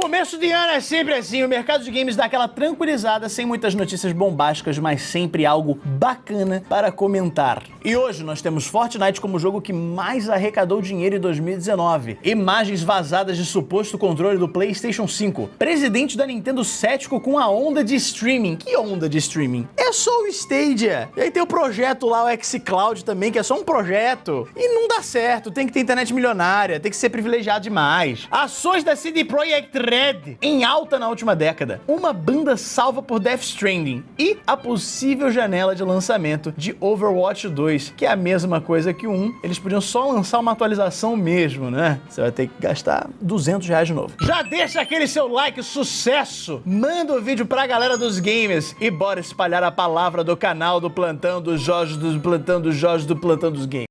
Começo de ano é sempre assim, o mercado de games dá aquela tranquilizada, sem muitas notícias bombásticas, mas sempre algo bacana para comentar. E hoje nós temos Fortnite como o jogo que mais arrecadou dinheiro em 2019. Imagens vazadas de suposto controle do PlayStation 5. Presidente da Nintendo cético com a onda de streaming. Que onda de streaming? É só o Stadia. E aí tem o projeto lá, o xCloud também, que é só um projeto. E não dá certo, tem que ter internet milionária, tem que ser privilegiado demais. Ações da CD Projekt Red em alta na última década. Uma banda salva por Death Stranding. E a possível janela de lançamento de Overwatch 2, que é a mesma coisa que o 1. Eles podiam só lançar uma atualização mesmo, né? Você vai ter que gastar R$200 de novo. Já deixa aquele seu like, sucesso! Manda o vídeo pra galera dos gamers e bora espalhar a palavra do canal do Plantão dos Jorge, do Plantão dos Jorge, do Plantão dos Games.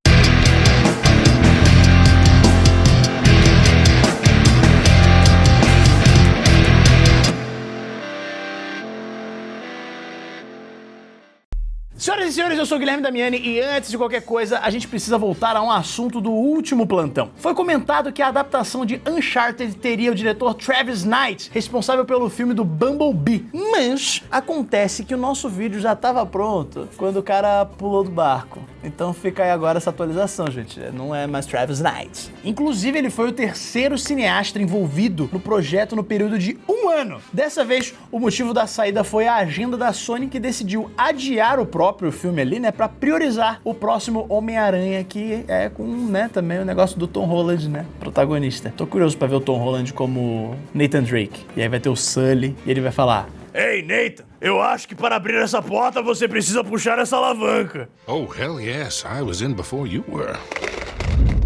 Senhoras e senhores, eu sou o Guilherme Damiani e antes de qualquer coisa, a gente precisa voltar a um assunto do último plantão. Foi comentado que a adaptação de Uncharted teria o diretor Travis Knight, responsável pelo filme do Bumblebee. Mas acontece que o nosso vídeo já estava pronto quando o cara pulou do barco. Então fica aí agora essa atualização, gente. Não é mais Travis Knight. Inclusive, ele foi o terceiro cineasta envolvido no projeto no período de 1 ano. Dessa vez, o motivo da saída foi a agenda da Sony, que decidiu adiar o próprio filme ali, né, pra priorizar o próximo Homem-Aranha, que é com, né, também o negócio do Tom Holland, né, protagonista. Tô curioso pra ver o Tom Holland como Nathan Drake. E aí vai ter o Sully e ele vai falar: "Ei, Nathan, eu acho que para abrir essa porta você precisa puxar essa alavanca." Oh, hell yes, I was in before you were.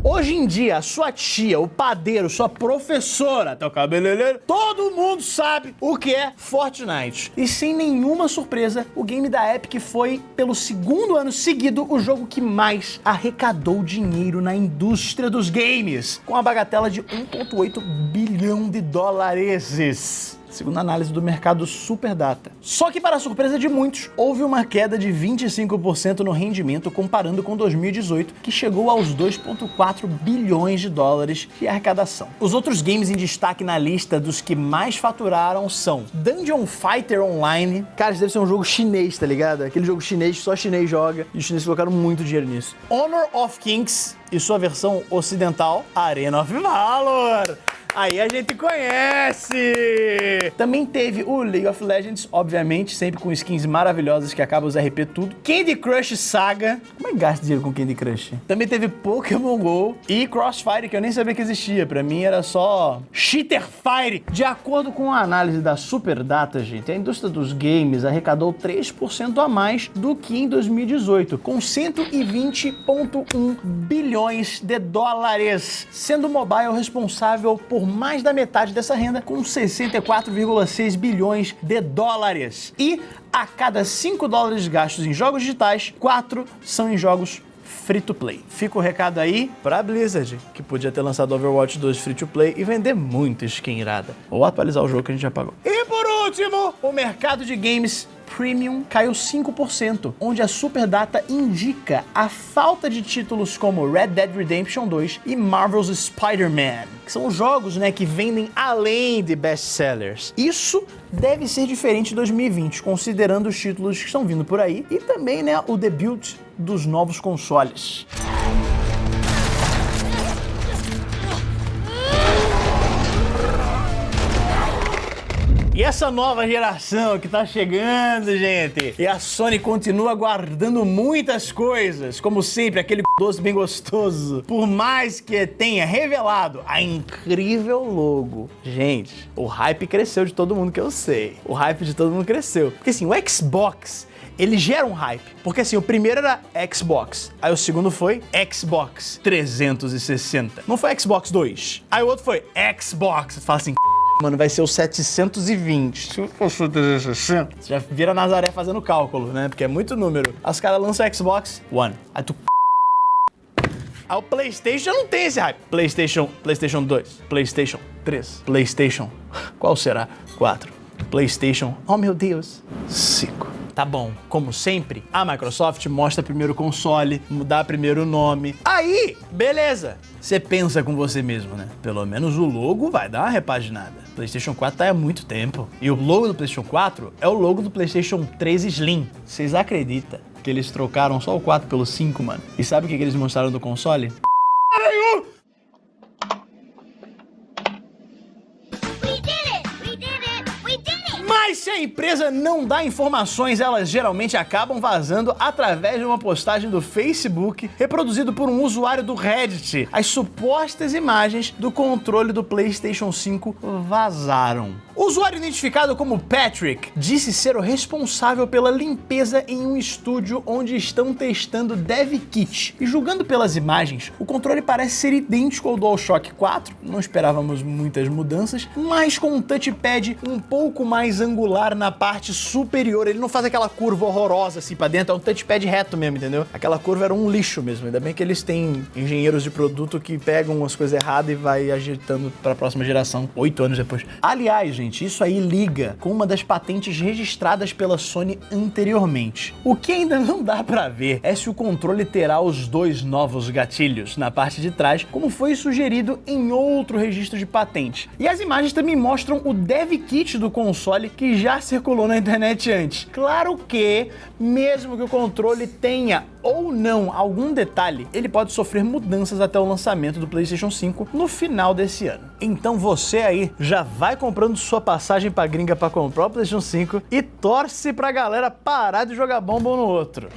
Hoje em dia, a sua tia, o padeiro, sua professora, até o cabeleireiro, todo mundo sabe o que é Fortnite. E sem nenhuma surpresa, o game da Epic foi, pelo segundo ano seguido, o jogo que mais arrecadou dinheiro na indústria dos games, com a bagatela de 1,8 bilhão de dólares. Segundo a análise do mercado Superdata. Só que, para a surpresa de muitos, houve uma queda de 25% no rendimento comparando com 2018, que chegou aos 2,4 bilhões de dólares de arrecadação. Os outros games em destaque na lista dos que mais faturaram são Dungeon Fighter Online. Cara, isso deve ser um jogo chinês, tá ligado? Aquele jogo chinês que só chinês joga, e os chineses colocaram muito dinheiro nisso. Honor of Kings e sua versão ocidental, Arena of Valor. Aí a gente conhece! Também teve o League of Legends, obviamente, sempre com skins maravilhosas que acabam os RP tudo. Candy Crush Saga. Como é que gasta dinheiro com Candy Crush? Também teve Pokémon GO e Crossfire, que eu nem sabia que existia. Pra mim era só Cheater Fire. De acordo com a análise da Superdata, gente, a indústria dos games arrecadou 3% a mais do que em 2018, com 120,1 bilhões de dólares, sendo o mobile responsável por mais da metade dessa renda, com 64,6 bilhões de dólares. E a cada 5 dólares gastos em jogos digitais, 4 são em jogos free-to-play. Fica o recado aí pra Blizzard, que podia ter lançado Overwatch 2 free-to-play e vender muita skin irada. Ou atualizar o jogo que a gente já pagou. E por último, o mercado de games Premium caiu 5%, onde a Superdata indica a falta de títulos como Red Dead Redemption 2 e Marvel's Spider-Man, que são jogos, né, que vendem além de best-sellers. Isso deve ser diferente em 2020, considerando os títulos que estão vindo por aí e também, né, o debut dos novos consoles. E essa nova geração que tá chegando, gente, e a Sony continua guardando muitas coisas, como sempre, aquele doce bem gostoso, por mais que tenha revelado a incrível logo. Gente, o hype cresceu de todo mundo, que eu sei. O hype de todo mundo cresceu. Porque assim, o Xbox, ele gera um hype. Porque assim, o primeiro era Xbox, aí o segundo foi Xbox 360. Não foi Xbox 2. Aí o outro foi Xbox. Você fala assim, mano, vai ser o 720. Se fosse o 360, você já vira Nazaré fazendo cálculo, né? Porque é muito número. Aí os caras lançam o Xbox One. Aí tu... Aí o PlayStation não tem esse hype. PlayStation 2, PlayStation 3, PlayStation... Qual será? 4. PlayStation... Oh, meu Deus. 5. Tá bom, como sempre, a Microsoft mostra primeiro o console, dá primeiro o nome. Aí, beleza. Você pensa com você mesmo, né? Pelo menos o logo vai dar uma repaginada. O PlayStation 4 tá há muito tempo. E o logo do PlayStation 4 é o logo do PlayStation 3 Slim. Vocês acreditam que eles trocaram só o 4 pelo 5, mano? E sabe o que eles mostraram do console? Mas se a empresa não dá informações, elas geralmente acabam vazando através de uma postagem do Facebook, reproduzido por um usuário do Reddit. As supostas imagens do controle do PlayStation 5 vazaram. O usuário identificado como Patrick disse ser o responsável pela limpeza em um estúdio onde estão testando DevKit. E julgando pelas imagens, o controle parece ser idêntico ao DualShock 4, não esperávamos muitas mudanças, mas com um touchpad um pouco mais angular na parte superior. Ele não faz aquela curva horrorosa assim pra dentro, é um touchpad reto mesmo, entendeu? Aquela curva era um lixo mesmo, ainda bem que eles têm engenheiros de produto que pegam as coisas erradas e vai ajeitando pra próxima geração, 8 anos depois. Aliás, gente, isso aí liga com uma das patentes registradas pela Sony anteriormente. O que ainda não dá pra ver é se o controle terá os 2 novos gatilhos na parte de trás, como foi sugerido em outro registro de patente. E as imagens também mostram o DevKit do console que já circulou na internet antes. Claro que, mesmo que o controle tenha ou não algum detalhe, ele pode sofrer mudanças até o lançamento do PlayStation 5 no final desse ano. Então você aí já vai comprando sua passagem pra gringa pra comprar o PlayStation 5 e torce pra galera parar de jogar bomba um no outro.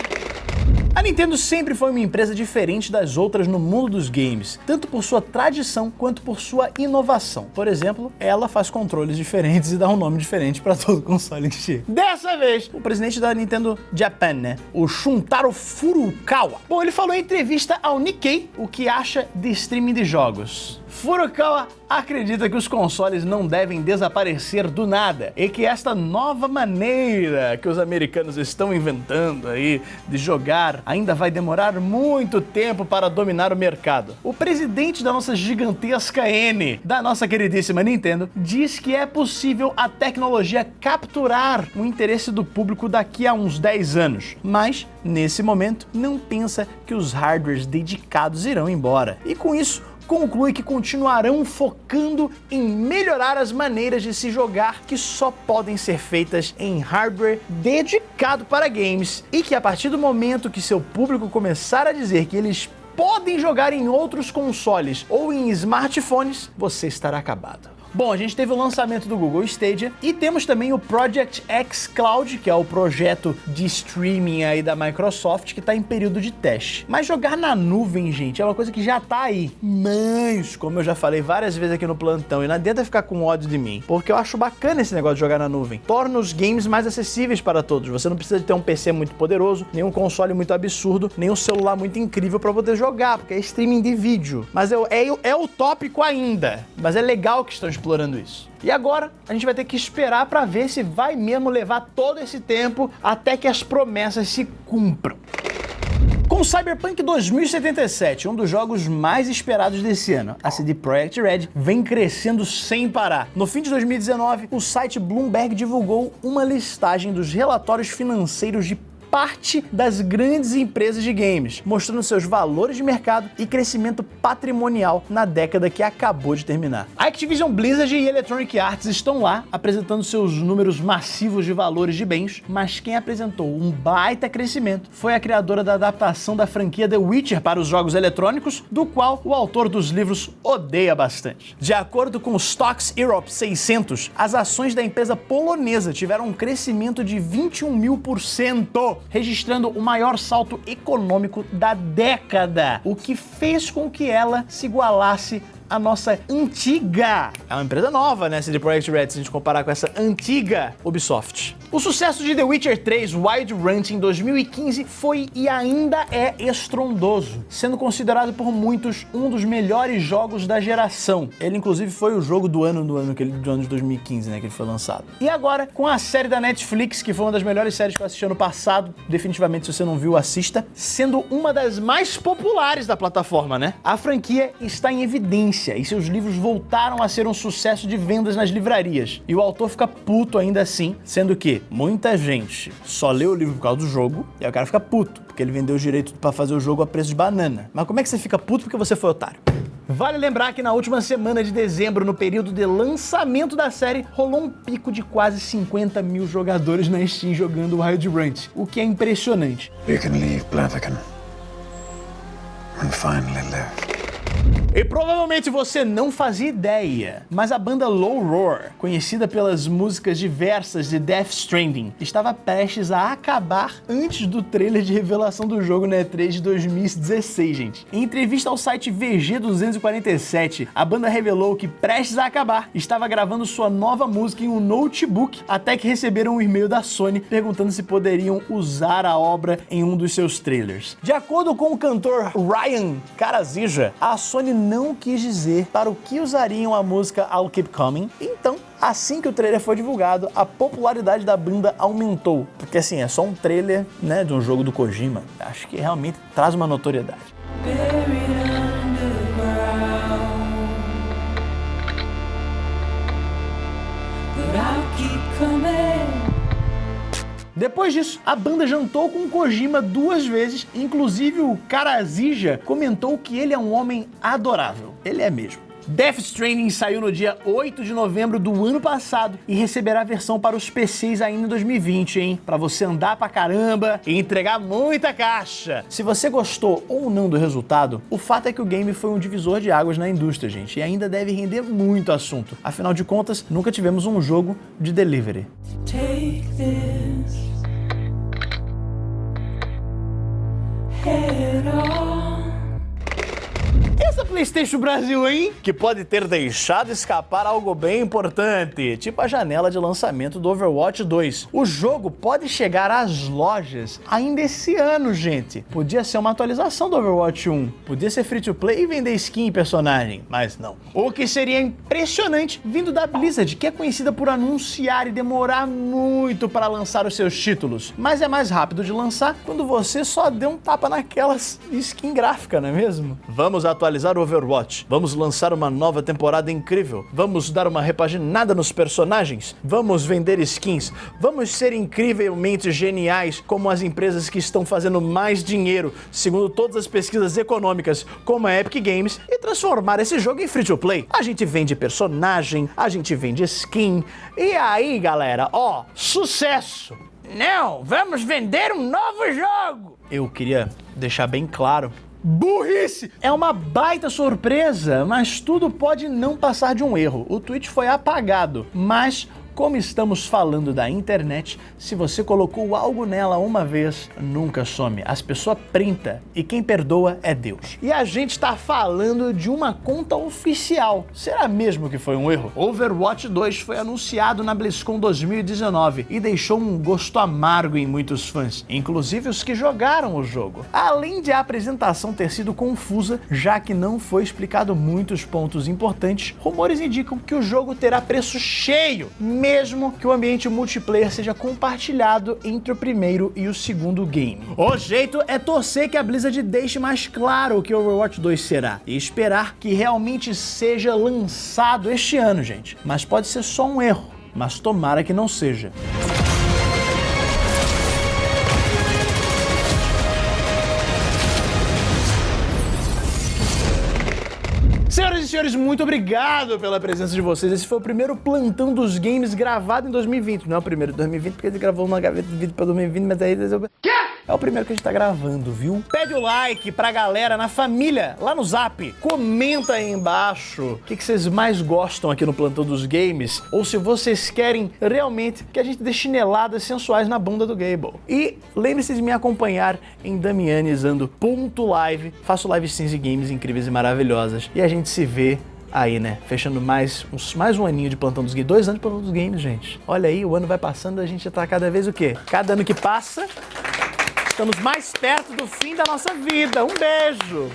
A Nintendo sempre foi uma empresa diferente das outras no mundo dos games, tanto por sua tradição quanto por sua inovação. Por exemplo, ela faz controles diferentes e dá um nome diferente para todo console que chega. Dessa vez, o presidente da Nintendo Japan, né, o Shuntaro Furukawa, bom, ele falou em entrevista ao Nikkei o que acha de streaming de jogos. Furukawa acredita que os consoles não devem desaparecer do nada e que esta nova maneira que os americanos estão inventando aí de jogar ainda vai demorar muito tempo para dominar o mercado. O presidente da nossa gigantesca N, da nossa queridíssima Nintendo, diz que é possível a tecnologia capturar o interesse do público daqui a uns 10 anos, mas nesse momento não pensa que os hardwares dedicados irão embora. E com isso, conclui que continuarão focando em melhorar as maneiras de se jogar que só podem ser feitas em hardware dedicado para games e que a partir do momento que seu público começar a dizer que eles podem jogar em outros consoles ou em smartphones, você estará acabado. Bom, a gente teve o lançamento do Google Stadia e temos também o Project X Cloud, que é o projeto de streaming aí da Microsoft que está em período de teste. Mas jogar na nuvem, gente, é uma coisa que já tá aí. Mas, como eu já falei várias vezes aqui no plantão, e não adianta ficar com ódio de mim, porque eu acho bacana esse negócio de jogar na nuvem. Torna os games mais acessíveis para todos. Você não precisa de ter um PC muito poderoso, nem um console muito absurdo, nem um celular muito incrível para poder jogar, porque é streaming de vídeo. Mas é utópico ainda, mas é legal que estão explorando isso. E agora a gente vai ter que esperar para ver se vai mesmo levar todo esse tempo até que as promessas se cumpram. Com Cyberpunk 2077, um dos jogos mais esperados desse ano, a CD Projekt Red vem crescendo sem parar. No fim de 2019, o site Bloomberg divulgou uma listagem dos relatórios financeiros de parte das grandes empresas de games, mostrando seus valores de mercado e crescimento patrimonial na década que acabou de terminar. A Activision Blizzard e Electronic Arts estão lá apresentando seus números massivos de valores de bens, mas quem apresentou um baita crescimento foi a criadora da adaptação da franquia The Witcher para os jogos eletrônicos, do qual o autor dos livros odeia bastante. De acordo com o Stocks Europe 600, as ações da empresa polonesa tiveram um crescimento de 21.000%, registrando o maior salto econômico da década, o que fez com que ela se igualasse a nossa antiga, é uma empresa nova, né, CD Projekt Red, se a gente comparar com essa antiga Ubisoft. O sucesso de The Witcher 3 Wild Hunt em 2015 foi e ainda é estrondoso, sendo considerado por muitos um dos melhores jogos da geração. Ele inclusive foi o jogo do ano de 2015, né, que ele foi lançado. E agora, com a série da Netflix, que foi uma das melhores séries que eu assisti ano passado, definitivamente se você não viu, assista, sendo uma das mais populares da plataforma, né? A franquia está em evidência e seus livros voltaram a ser um sucesso de vendas nas livrarias. E o autor fica puto ainda assim, sendo que muita gente só lê o livro por causa do jogo, e aí o cara fica puto, porque ele vendeu os direitos pra fazer o jogo a preço de banana. Mas como é que você fica puto porque você foi otário? Vale lembrar que na última semana de dezembro, no período de lançamento da série, rolou um pico de quase 50 mil jogadores na Steam jogando Wild Hunt, o que é impressionante. You can leave Blaviken and finally live. E provavelmente você não fazia ideia, mas a banda Low Roar, conhecida pelas músicas diversas de Death Stranding, estava prestes a acabar antes do trailer de revelação do jogo na E3 de 2016, gente. Em entrevista ao site VG247, a banda revelou que, prestes a acabar, estava gravando sua nova música em um notebook, até que receberam um e-mail da Sony perguntando se poderiam usar a obra em um dos seus trailers. De acordo com o cantor Ryan Karazija, a Sony não quis dizer para o que usariam a música I'll Keep Coming, então, assim que o trailer foi divulgado, a popularidade da banda aumentou, porque assim, é só um trailer, né, de um jogo do Kojima, acho que realmente traz uma notoriedade. Depois disso, a banda jantou com o Kojima 2 vezes, inclusive o Karazija comentou que ele é um homem adorável. Ele é mesmo. Death Stranding saiu no dia 8 de novembro do ano passado e receberá a versão para os PCs ainda em 2020, hein? Pra você andar pra caramba e entregar muita caixa. Se você gostou ou não do resultado, o fato é que o game foi um divisor de águas na indústria, gente, e ainda deve render muito assunto. Afinal de contas, nunca tivemos um jogo de delivery. Take this. Head on. Essa PlayStation Brasil, hein? Que pode ter deixado escapar algo bem importante, tipo a janela de lançamento do Overwatch 2. O jogo pode chegar às lojas ainda esse ano, gente. Podia ser uma atualização do Overwatch 1, podia ser free to play e vender skin e personagem, mas não. O que seria impressionante vindo da Blizzard, que é conhecida por anunciar e demorar muito para lançar os seus títulos, mas é mais rápido de lançar quando você só deu um tapa naquelas skin gráfica, não é mesmo? Vamos atualizar o Overwatch, vamos lançar uma nova temporada incrível, vamos dar uma repaginada nos personagens, vamos vender skins, vamos ser incrivelmente geniais como as empresas que estão fazendo mais dinheiro, segundo todas as pesquisas econômicas, como a Epic Games, e transformar esse jogo em free to play. A gente vende personagem, a gente vende skin, e aí galera, ó, sucesso! Não, vamos vender um novo jogo! Eu queria deixar bem claro, burrice! É uma baita surpresa, mas tudo pode não passar de um erro. O tweet foi apagado, mas como estamos falando da internet, se você colocou algo nela uma vez, nunca some. As pessoas printam e quem perdoa é Deus. E a gente tá falando de uma conta oficial. Será mesmo que foi um erro? Overwatch 2 foi anunciado na BlizzCon 2019 e deixou um gosto amargo em muitos fãs, inclusive os que jogaram o jogo. Além de a apresentação ter sido confusa, já que não foi explicado muitos pontos importantes, rumores indicam que o jogo terá preço cheio, mesmo que o ambiente multiplayer seja compartilhado entre o primeiro e o segundo game. O jeito é torcer que a Blizzard deixe mais claro o que o Overwatch 2 será e esperar que realmente seja lançado este ano, gente. Mas pode ser só um erro, mas tomara que não seja. Senhoras e senhores, muito obrigado pela presença de vocês. Esse foi o primeiro plantão dos games gravado em 2020. Não é o primeiro de 2020, porque ele gravou uma gaveta de vídeo pra 2020, mas aí... É o primeiro que a gente tá gravando, viu? Pede o like pra galera, na família, lá no Zap. Comenta aí embaixo o que vocês mais gostam aqui no Plantão dos Games, ou se vocês querem realmente que a gente dê chineladas sensuais na bunda do Gable. E lembre-se de me acompanhar em damianizando.live. Faço live streams de games incríveis e maravilhosas. E a gente se vê aí, né? Fechando mais um aninho de Plantão dos Games. 2 anos de Plantão dos Games, gente. Olha aí, o ano vai passando, a gente tá cada vez o quê? Cada ano que passa, estamos mais perto do fim da nossa vida. Um beijo!